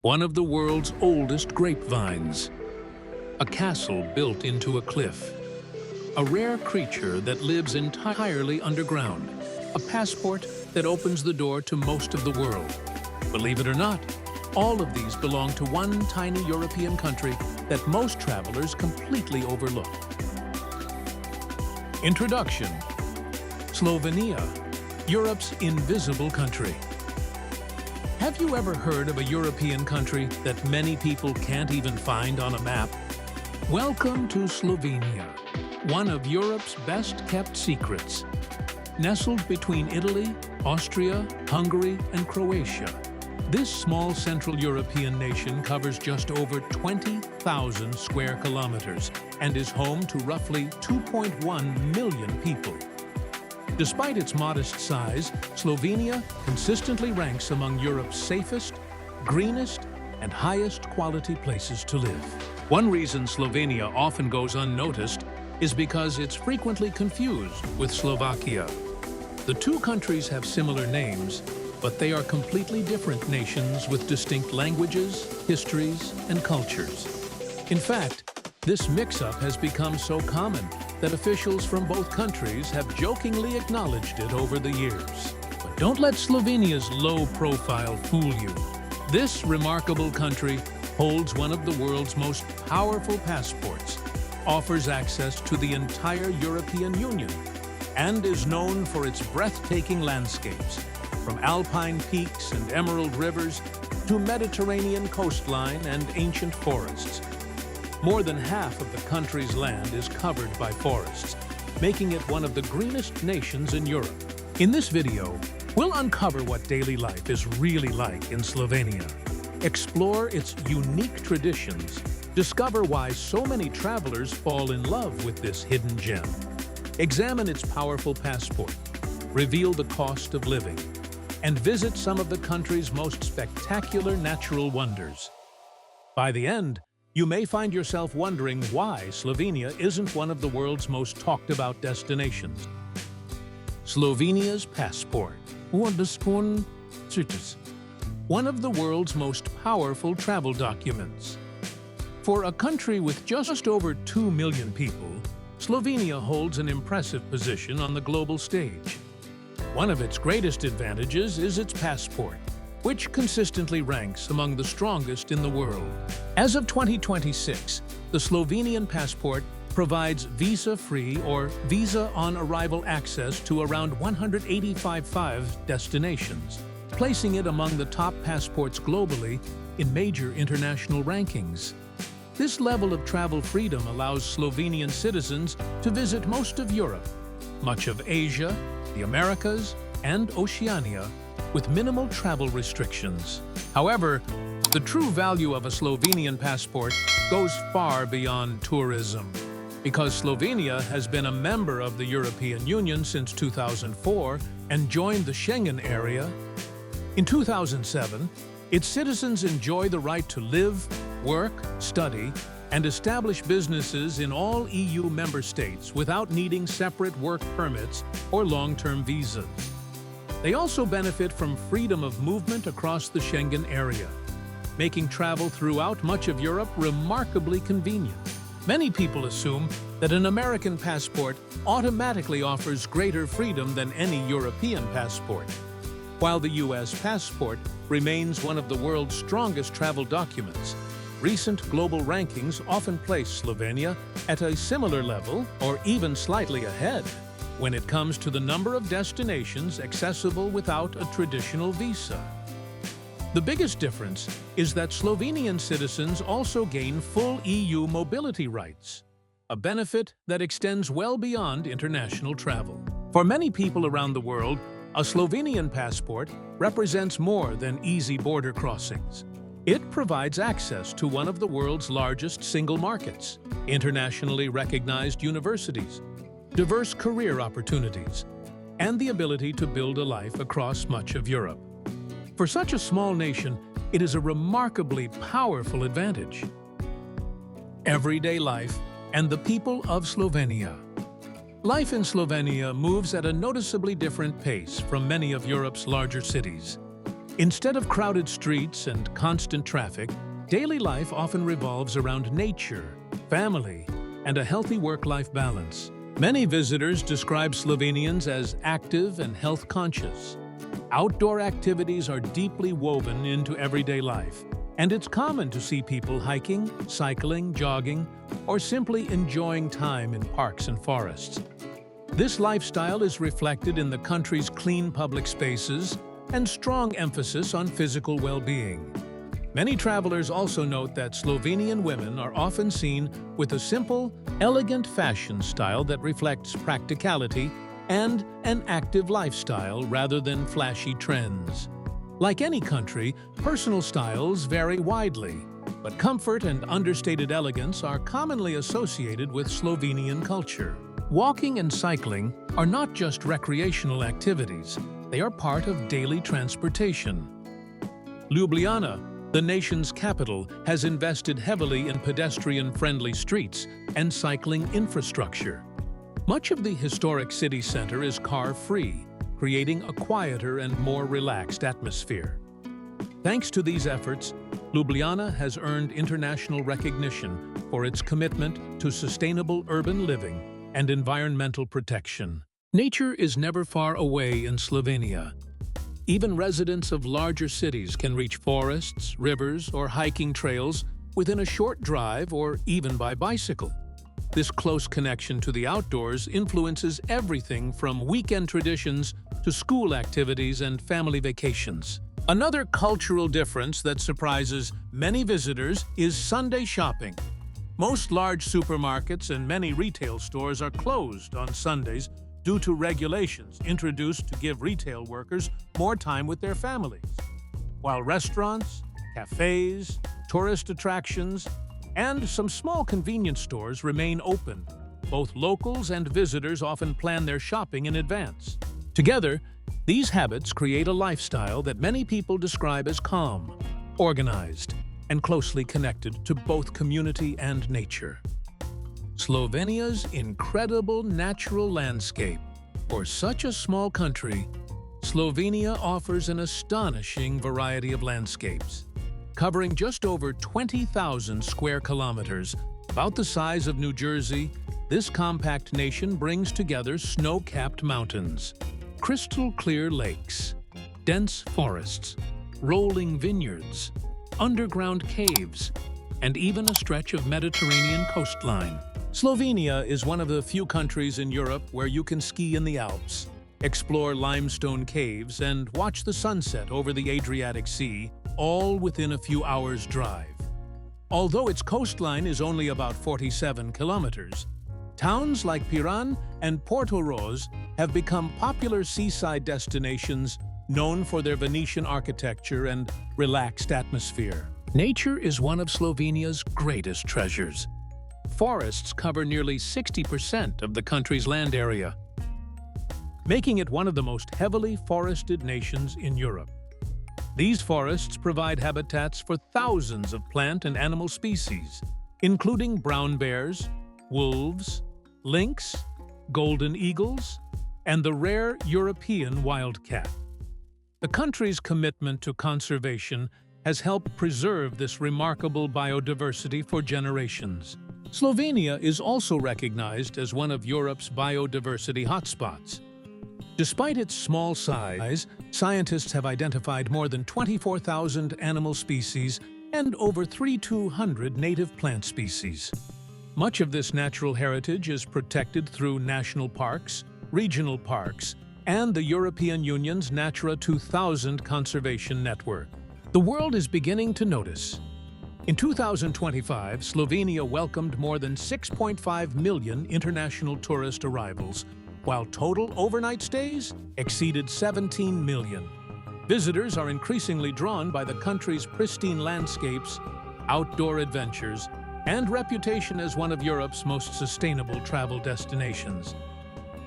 One of the world's oldest grapevines, a castle built into a cliff, a rare creature that lives entirely underground, a passport that opens the door to most of the world. Believe it or not, all of these belong to one tiny European country that most travelers completely overlook. Introduction: Slovenia, Europe's invisible country. Have you ever heard of a European country that many people can't even find on a map? Welcome to Slovenia, one of Europe's best-kept secrets. Nestled between Italy, Austria, Hungary, and Croatia, this small Central European nation covers just over 20,000 square kilometers and is home to roughly 2.1 million people. Despite its modest size, Slovenia consistently ranks among Europe's safest, greenest, and highest quality places to live. One reason Slovenia often goes unnoticed is because it's frequently confused with Slovakia. The two countries have similar names, but they are completely different nations with distinct languages, histories, and cultures. In fact, this mix-up has become so common that officials from both countries have jokingly acknowledged it over the years. But don't let Slovenia's low profile fool you. This remarkable country holds one of the world's most powerful passports, offers access to the entire European Union, and is known for its breathtaking landscapes, from alpine peaks and emerald rivers to Mediterranean coastline and ancient forests. More than half of the country's land is covered by forests, making it one of the greenest nations in Europe. In this video, we'll uncover what daily life is really like in Slovenia, explore its unique traditions, discover why so many travelers fall in love with this hidden gem, examine its powerful passport, reveal the cost of living, and visit some of the country's most spectacular natural wonders. By the end, you may find yourself wondering why Slovenia isn't one of the world's most talked about destinations. Slovenia's passport. One of the world's most powerful travel documents. For a country with just over 2 million people, Slovenia holds an impressive position on the global stage. One of its greatest advantages is its passport, which consistently ranks among the strongest in the world. As of 2026, the Slovenian passport provides visa-free or visa-on-arrival access to around 185 destinations, placing it among the top passports globally in major international rankings. This level of travel freedom allows Slovenian citizens to visit most of Europe, much of Asia, the Americas, and Oceania, with minimal travel restrictions. However, the true value of a Slovenian passport goes far beyond tourism. Because Slovenia has been a member of the European Union since 2004 and joined the Schengen area, in 2007, its citizens enjoy the right to live, work, study, and establish businesses in all EU member states without needing separate work permits or long-term visas. They also benefit from freedom of movement across the Schengen area, making travel throughout much of Europe remarkably convenient. Many people assume that an American passport automatically offers greater freedom than any European passport. While the US passport remains one of the world's strongest travel documents, recent global rankings often place Slovenia at a similar level or even slightly ahead when it comes to the number of destinations accessible without a traditional visa. The biggest difference is that Slovenian citizens also gain full EU mobility rights, a benefit that extends well beyond international travel. For many people around the world, a Slovenian passport represents more than easy border crossings. It provides access to one of the world's largest single markets, internationally recognized universities, diverse career opportunities, and the ability to build a life across much of Europe. For such a small nation, it is a remarkably powerful advantage. Everyday life and the people of Slovenia. Life in Slovenia moves at a noticeably different pace from many of Europe's larger cities. Instead of crowded streets and constant traffic, daily life often revolves around nature, family, and a healthy work-life balance. Many visitors describe Slovenians as active and health-conscious. Outdoor activities are deeply woven into everyday life, and it's common to see people hiking, cycling, jogging, or simply enjoying time in parks and forests. This lifestyle is reflected in the country's clean public spaces and strong emphasis on physical well-being. Many travelers also note that Slovenian women are often seen with a simple, elegant fashion style that reflects practicality and an active lifestyle rather than flashy trends. Like any country, personal styles vary widely, but comfort and understated elegance are commonly associated with Slovenian culture. Walking and cycling are not just recreational activities, they are part of daily transportation. Ljubljana, the nation's capital, has invested heavily in pedestrian-friendly streets and cycling infrastructure. Much of the historic city center is car-free, creating a quieter and more relaxed atmosphere. Thanks to these efforts, Ljubljana has earned international recognition for its commitment to sustainable urban living and environmental protection. Nature is never far away in Slovenia. Even residents of larger cities can reach forests, rivers, or hiking trails within a short drive or even by bicycle. This close connection to the outdoors influences everything from weekend traditions to school activities and family vacations. Another cultural difference that surprises many visitors is Sunday shopping. Most large supermarkets and many retail stores are closed on Sundays due to regulations introduced to give retail workers more time with their families. While restaurants, cafes, tourist attractions, and some small convenience stores remain open, both locals and visitors often plan their shopping in advance. Together, these habits create a lifestyle that many people describe as calm, organized, and closely connected to both community and nature. Slovenia's incredible natural landscape. For such a small country, Slovenia offers an astonishing variety of landscapes. Covering just over 20,000 square kilometers, about the size of New Jersey, this compact nation brings together snow-capped mountains, crystal-clear lakes, dense forests, rolling vineyards, underground caves, and even a stretch of Mediterranean coastline. Slovenia is one of the few countries in Europe where you can ski in the Alps, explore limestone caves, and watch the sunset over the Adriatic Sea, all within a few hours' drive. Although its coastline is only about 47 kilometers, towns like Piran and Portorož have become popular seaside destinations known for their Venetian architecture and relaxed atmosphere. Nature is one of Slovenia's greatest treasures. Forests cover nearly 60% of the country's land area, making it one of the most heavily forested nations in Europe. These forests provide habitats for thousands of plant and animal species, including brown bears, wolves, lynx, golden eagles, and the rare European wildcat. The country's commitment to conservation has helped preserve this remarkable biodiversity for generations. Slovenia is also recognized as one of Europe's biodiversity hotspots. Despite its small size, scientists have identified more than 24,000 animal species and over 3,200 native plant species. Much of this natural heritage is protected through national parks, regional parks, and the European Union's Natura 2000 conservation network. The world is beginning to notice. In 2025, Slovenia welcomed more than 6.5 million international tourist arrivals, while total overnight stays exceeded 17 million. Visitors are increasingly drawn by the country's pristine landscapes, outdoor adventures, and reputation as one of Europe's most sustainable travel destinations.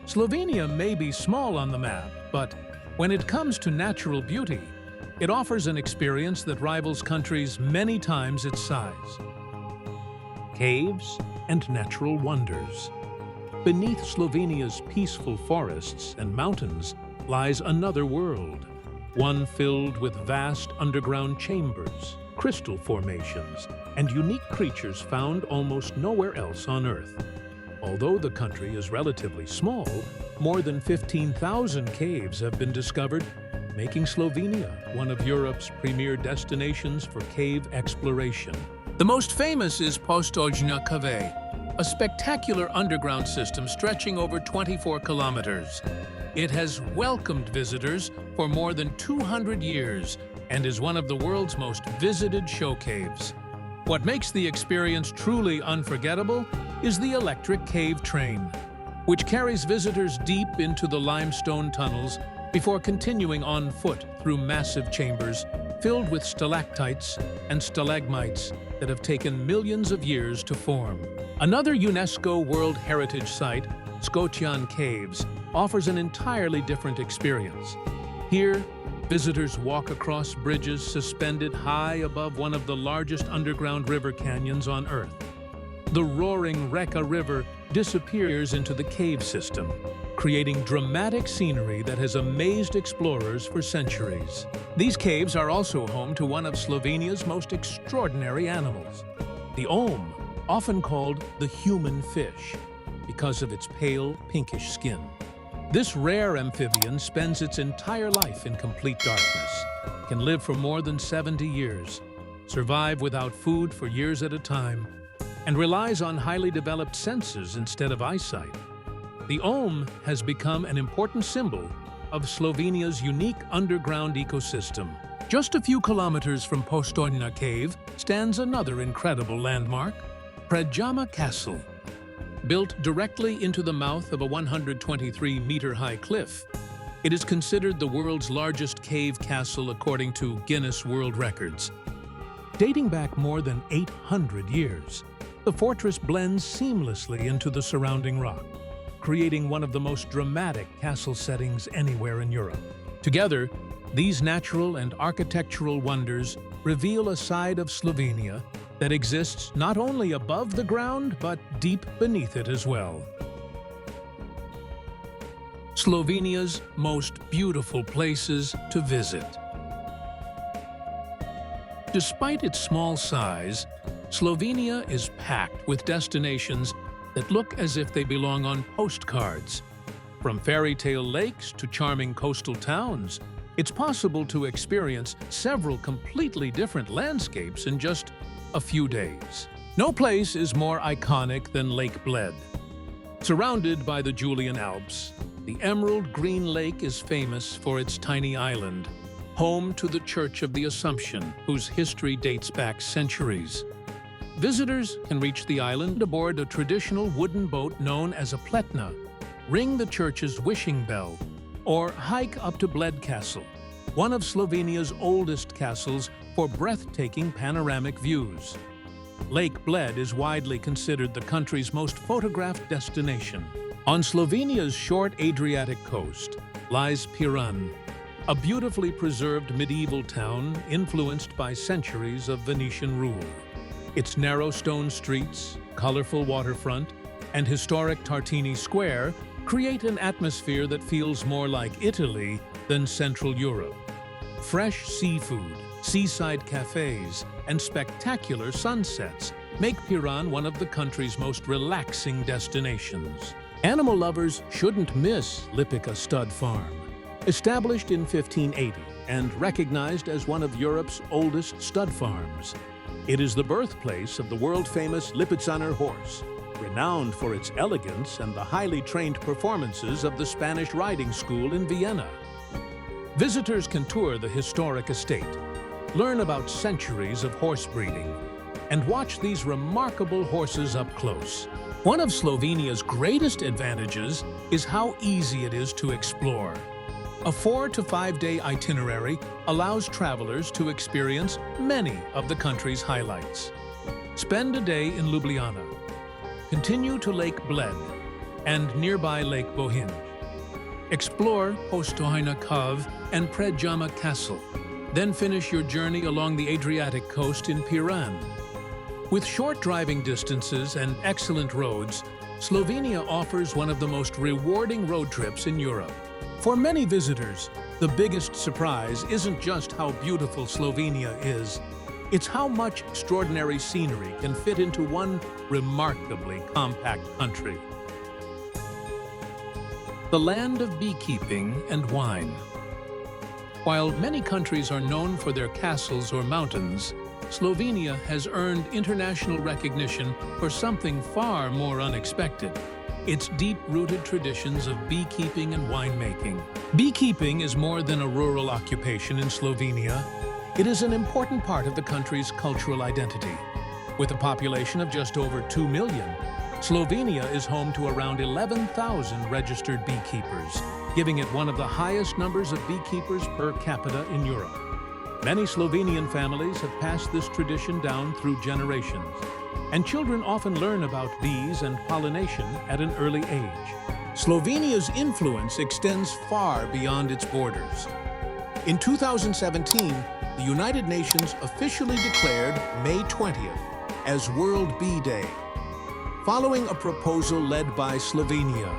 Slovenia may be small on the map, but when it comes to natural beauty, it offers an experience that rivals countries many times its size. Caves and natural wonders. Beneath Slovenia's peaceful forests and mountains lies another world, one filled with vast underground chambers, crystal formations, and unique creatures found almost nowhere else on Earth. Although the country is relatively small, more than 15,000 caves have been discovered, making Slovenia one of Europe's premier destinations for cave exploration. The most famous is Postojna Cave, a spectacular underground system stretching over 24 kilometers. It has welcomed visitors for more than 200 years and is one of the world's most visited show caves. What makes the experience truly unforgettable is the electric cave train, which carries visitors deep into the limestone tunnels before continuing on foot through massive chambers filled with stalactites and stalagmites that have taken millions of years to form. Another UNESCO World Heritage Site, Postojna Caves, offers an entirely different experience. Here, visitors walk across bridges suspended high above one of the largest underground river canyons on Earth. The roaring Reka River disappears into the cave system, creating dramatic scenery that has amazed explorers for centuries. These caves are also home to one of Slovenia's most extraordinary animals, the olm, often called the human fish, because of its pale, pinkish skin. This rare amphibian spends its entire life in complete darkness, can live for more than 70 years, survive without food for years at a time, and relies on highly developed senses instead of eyesight. The olm has become an important symbol of Slovenia's unique underground ecosystem. Just a few kilometers from Postojna Cave stands another incredible landmark, Breathtaking Castle. Built directly into the mouth of a 123-meter-high cliff, it is considered the world's largest cave castle according to Guinness World Records. Dating back more than 800 years, the fortress blends seamlessly into the surrounding rock, creating one of the most dramatic castle settings anywhere in Europe. Together, these natural and architectural wonders reveal a side of Slovenia that exists not only above the ground, but deep beneath it as well. Slovenia's most beautiful places to visit. Despite its small size, Slovenia is packed with destinations that look as if they belong on postcards. From fairy tale lakes to charming coastal towns, it's possible to experience several completely different landscapes in just a few days. No place is more iconic than Lake Bled. Surrounded by the Julian Alps, the emerald green lake is famous for its tiny island, home to the Church of the Assumption, whose history dates back centuries. Visitors can reach the island aboard a traditional wooden boat known as a pletna, ring the church's wishing bell, or hike up to Bled Castle, one of Slovenia's oldest castles for breathtaking panoramic views. Lake Bled is widely considered the country's most photographed destination. On Slovenia's short Adriatic coast lies Piran, a beautifully preserved medieval town influenced by centuries of Venetian rule. Its narrow stone streets, colorful waterfront, and historic Tartini Square create an atmosphere that feels more like Italy than Central Europe. Fresh seafood, seaside cafes, and spectacular sunsets make Piran one of the country's most relaxing destinations. Animal lovers shouldn't miss Lipica Stud Farm. Established in 1580 and recognized as one of Europe's oldest stud farms, it is the birthplace of the world-famous Lipizzaner horse, renowned for its elegance and the highly trained performances of the Spanish riding school in Vienna. Visitors can tour the historic estate, learn about centuries of horse breeding, and watch these remarkable horses up close. One of Slovenia's greatest advantages is how easy it is to explore. A 4 to 5 day itinerary allows travelers to experience many of the country's highlights. Spend a day in Ljubljana, continue to Lake Bled and nearby Lake Bohinj. Explore Postojna Cave and Breathtaking Castle, then finish your journey along the Adriatic coast in Piran. With short driving distances and excellent roads, Slovenia offers one of the most rewarding road trips in Europe. For many visitors, The biggest surprise isn't just how beautiful Slovenia is, it's how much extraordinary scenery can fit into one remarkably compact country. The land of beekeeping and wine. While many countries are known for their castles or mountains, Slovenia has earned international recognition for something far more unexpected: its deep-rooted traditions of beekeeping and winemaking. Beekeeping is more than a rural occupation in Slovenia. It is an important part of the country's cultural identity. With a population of just over 2 million, Slovenia is home to around 11,000 registered beekeepers, giving it one of the highest numbers of beekeepers per capita in Europe. Many Slovenian families have passed this tradition down through generations, and children often learn about bees and pollination at an early age. Slovenia's influence extends far beyond its borders. In 2017, the United Nations officially declared May 20th as World Bee Day, following a proposal led by Slovenia.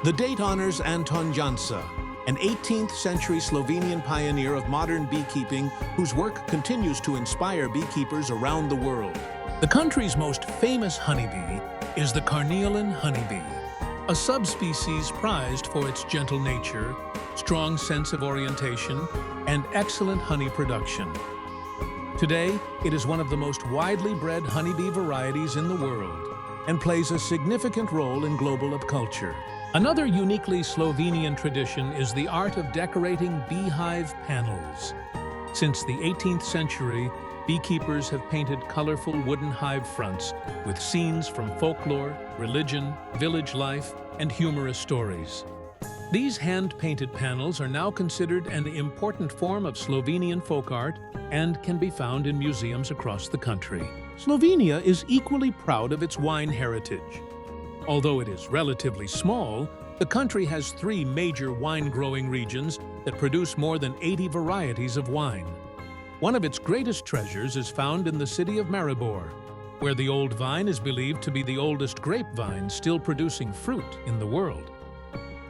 The date honors Anton Jansa, an 18th-century Slovenian pioneer of modern beekeeping whose work continues to inspire beekeepers around the world. The country's most famous honeybee is the carniolan honeybee, a subspecies prized for its gentle nature, strong sense of orientation, and excellent honey production. Today, it is one of the most widely bred honeybee varieties in the world and plays a significant role in global culture. Another uniquely Slovenian tradition is the art of decorating beehive panels. Since the 18th century, beekeepers have painted colorful wooden hive fronts with scenes from folklore, religion, village life, and humorous stories. These hand-painted panels are now considered an important form of Slovenian folk art and can be found in museums across the country. Slovenia is equally proud of its wine heritage. Although it is relatively small, the country has 3 major wine-growing regions that produce more than 80 varieties of wine. One of its greatest treasures is found in the city of Maribor, where the old vine is believed to be the oldest grapevine still producing fruit in the world.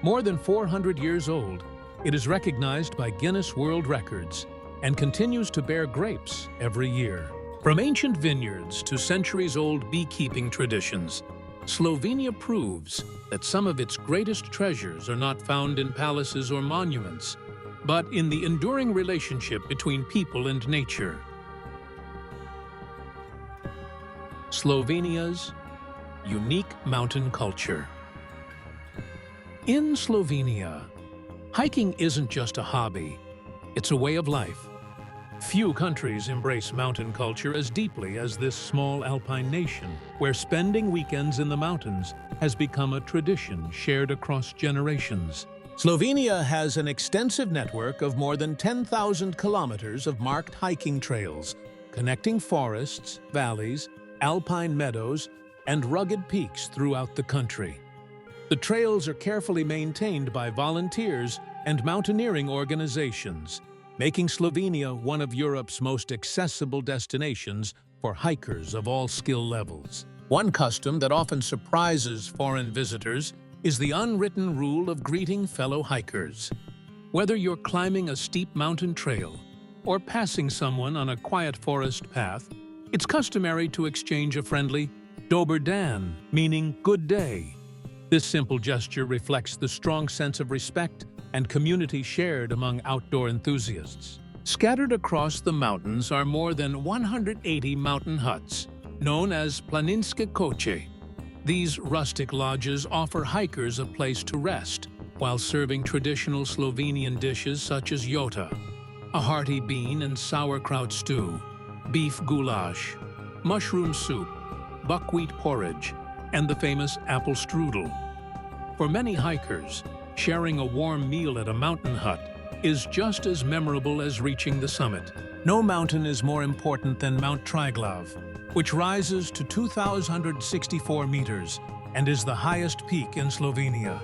More than 400 years old, it is recognized by Guinness World Records and continues to bear grapes every year. From ancient vineyards to centuries-old beekeeping traditions, Slovenia proves that some of its greatest treasures are not found in palaces or monuments, but in the enduring relationship between people and nature. Slovenia's unique mountain culture. In Slovenia, hiking isn't just a hobby, it's a way of life. Few countries embrace mountain culture as deeply as this small alpine nation, where spending weekends in the mountains has become a tradition shared across generations. Slovenia has an extensive network of more than 10,000 kilometers of marked hiking trails, connecting forests, valleys, alpine meadows, and rugged peaks throughout the country. The trails are carefully maintained by volunteers and mountaineering organizations, making Slovenia one of Europe's most accessible destinations for hikers of all skill levels. One custom that often surprises foreign visitors is the unwritten rule of greeting fellow hikers. Whether you're climbing a steep mountain trail or passing someone on a quiet forest path, it's customary to exchange a friendly "Dober dan," meaning good day. This simple gesture reflects the strong sense of respect and community shared among outdoor enthusiasts. Scattered across the mountains are more than 180 mountain huts, known as planinske koče. These rustic lodges offer hikers a place to rest while serving traditional Slovenian dishes such as jota, a hearty bean and sauerkraut stew, beef goulash, mushroom soup, buckwheat porridge, and the famous apple strudel. For many hikers, sharing a warm meal at a mountain hut is just as memorable as reaching the summit. No mountain is more important than Mount Triglav, which rises to 2,164 meters and is the highest peak in Slovenia.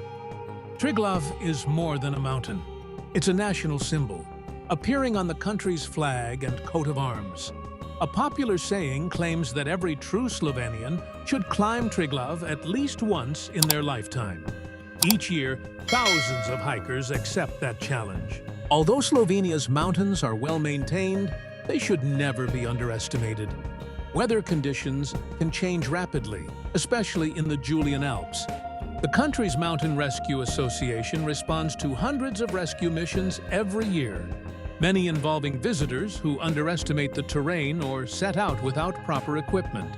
Triglav is more than a mountain. It's a national symbol, appearing on the country's flag and coat of arms. A popular saying claims that every true Slovenian should climb Triglav at least once in their lifetime. Each year, thousands of hikers accept that challenge. Although Slovenia's mountains are well maintained, they should never be underestimated. Weather conditions can change rapidly, especially in the Julian Alps. The country's Mountain Rescue Association responds to hundreds of rescue missions every year, many involving visitors who underestimate the terrain or set out without proper equipment.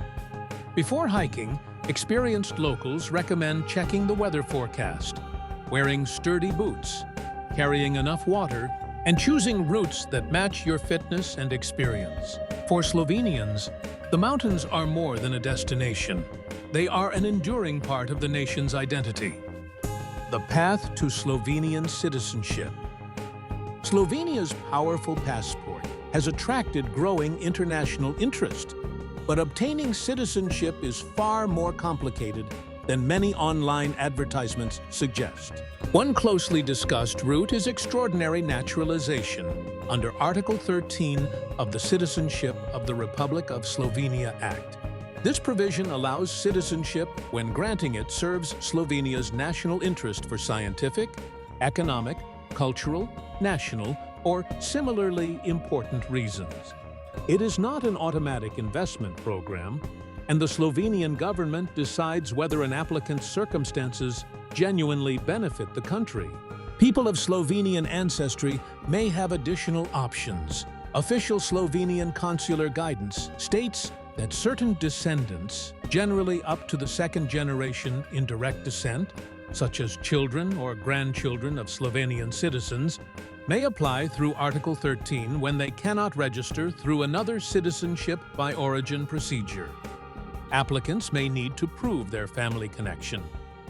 Before hiking, experienced locals recommend checking the weather forecast, wearing sturdy boots, carrying enough water, and choosing routes that match your fitness and experience. For Slovenians, the mountains are more than a destination. They are an enduring part of the nation's identity. The path to Slovenian citizenship. Slovenia's powerful passport has attracted growing international interest, but obtaining citizenship is far more complicated than many online advertisements suggest. One closely discussed route is extraordinary naturalization under Article 13 of the Citizenship of the Republic of Slovenia Act. This provision allows citizenship when granting it serves Slovenia's national interest for scientific, economic, cultural, national, or similarly important reasons. It is not an automatic investment program, and the Slovenian government decides whether an applicant's circumstances genuinely benefit the country. People of Slovenian ancestry may have additional options. Official Slovenian consular guidance states that certain descendants, generally up to the second generation in direct descent, such as children or grandchildren of Slovenian citizens, may apply through Article 13 when they cannot register through another citizenship by origin procedure. Applicants may need to prove their family connection,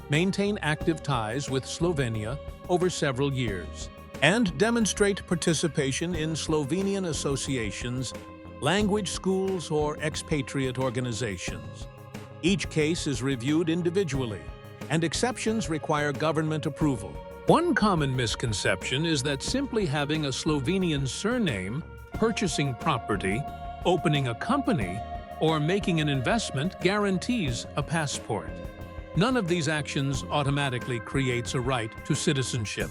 maintain active ties with Slovenia over several years, and demonstrate participation in Slovenian associations, language schools, or expatriate organizations. Each case is reviewed individually, and exceptions require government approval. One common misconception is that simply having a Slovenian surname, purchasing property, opening a company, or making an investment guarantees a passport. None of these actions automatically creates a right to citizenship.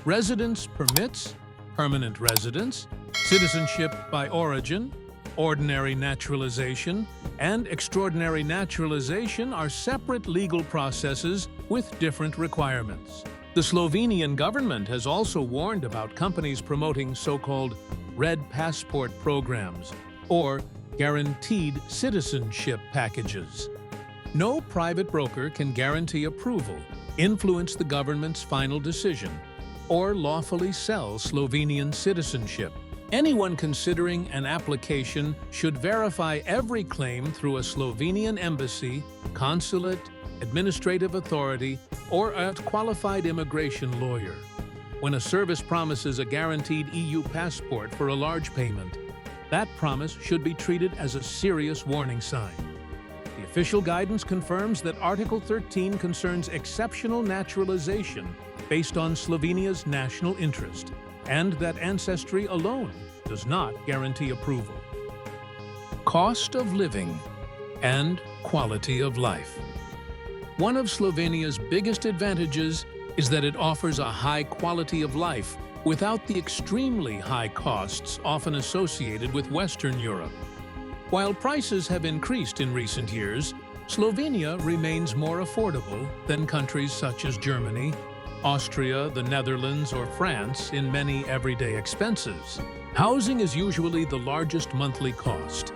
Residence permits, permanent residence, citizenship by origin, ordinary naturalization, and extraordinary naturalization are separate legal processes with different requirements. The Slovenian government has also warned about companies promoting so-called red passport programs or guaranteed citizenship packages. No private broker can guarantee approval, influence the government's final decision, or lawfully sell Slovenian citizenship. Anyone considering an application should verify every claim through a Slovenian embassy, consulate, administrative authority, or a qualified immigration lawyer. When a service promises a guaranteed EU passport for a large payment, that promise should be treated as a serious warning sign. The official guidance confirms that Article 13 concerns exceptional naturalization based on Slovenia's national interest, and that ancestry alone does not guarantee approval. Cost of living and quality of life. One of Slovenia's biggest advantages is that it offers a high quality of life without the extremely high costs often associated with Western Europe. While prices have increased in recent years, Slovenia remains more affordable than countries such as Germany, Austria, the Netherlands, or France in many everyday expenses. Housing is usually the largest monthly cost.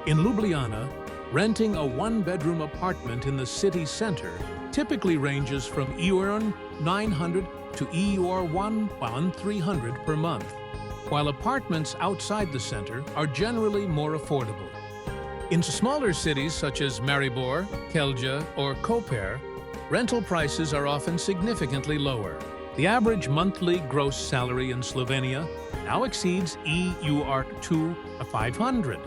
In Ljubljana, renting a one-bedroom apartment in the city center typically ranges from €900 to €1,300 per month, while apartments outside the center are generally more affordable. In smaller cities such as Maribor, Celje, or Koper, rental prices are often significantly lower. The average monthly gross salary in Slovenia now exceeds €500,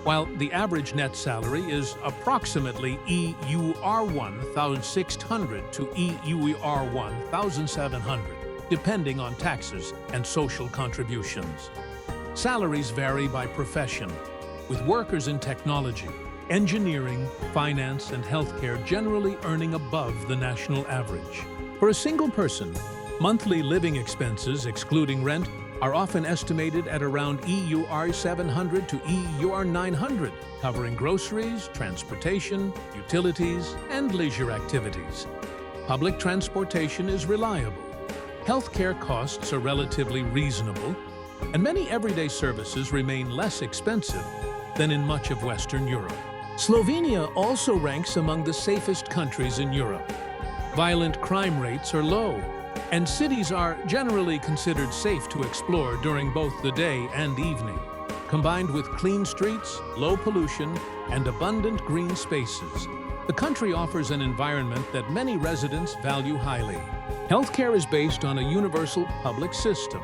while the average net salary is approximately €1,600 to €1,700, depending on taxes and social contributions. Salaries vary by profession, with workers in technology, engineering, finance, and healthcare generally earning above the national average. For a single person, Monthly living expenses, excluding rent, are often estimated at around EUR 700 to EUR 900, covering groceries, transportation, utilities, and leisure activities. Public transportation is reliable. Healthcare costs are relatively reasonable, and many everyday services remain less expensive than in much of Western Europe. Slovenia also ranks among the safest countries in Europe. Violent crime rates are low, and cities are generally considered safe to explore during both the day and evening. Combined with clean streets, low pollution, and abundant green spaces, the country offers an environment that many residents value highly. Healthcare is based on a universal public system,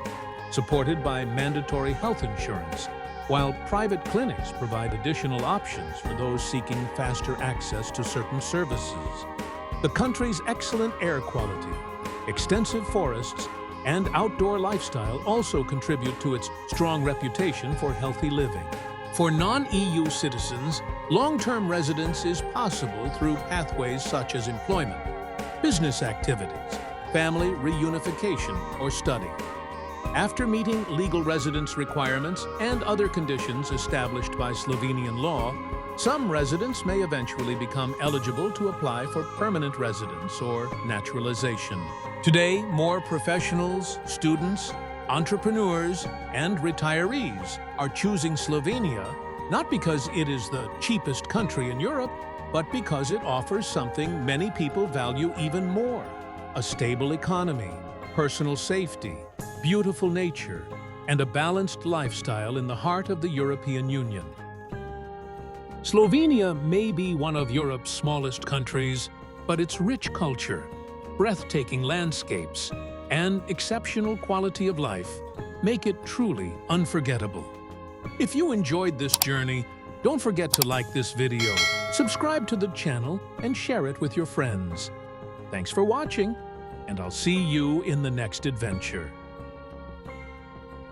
supported by mandatory health insurance, while private clinics provide additional options for those seeking faster access to certain services. The country's excellent air quality, extensive forests, and outdoor lifestyle also contribute to its strong reputation for healthy living. For non-EU citizens, long-term residence is possible through pathways such as employment, business activities, family reunification, or study. After meeting legal residence requirements and other conditions established by Slovenian law, some residents may eventually become eligible to apply for permanent residence or naturalization. Today, more professionals, students, entrepreneurs, and retirees are choosing Slovenia not because it is the cheapest country in Europe, but because it offers something many people value even more: a stable economy, personal safety, beautiful nature, and a balanced lifestyle in the heart of the European Union. Slovenia may be one of Europe's smallest countries, but its rich culture, breathtaking landscapes, and exceptional quality of life make it truly unforgettable. If you enjoyed this journey, don't forget to like this video, subscribe to the channel, and share it with your friends. Thanks for watching, and I'll see you in the next adventure.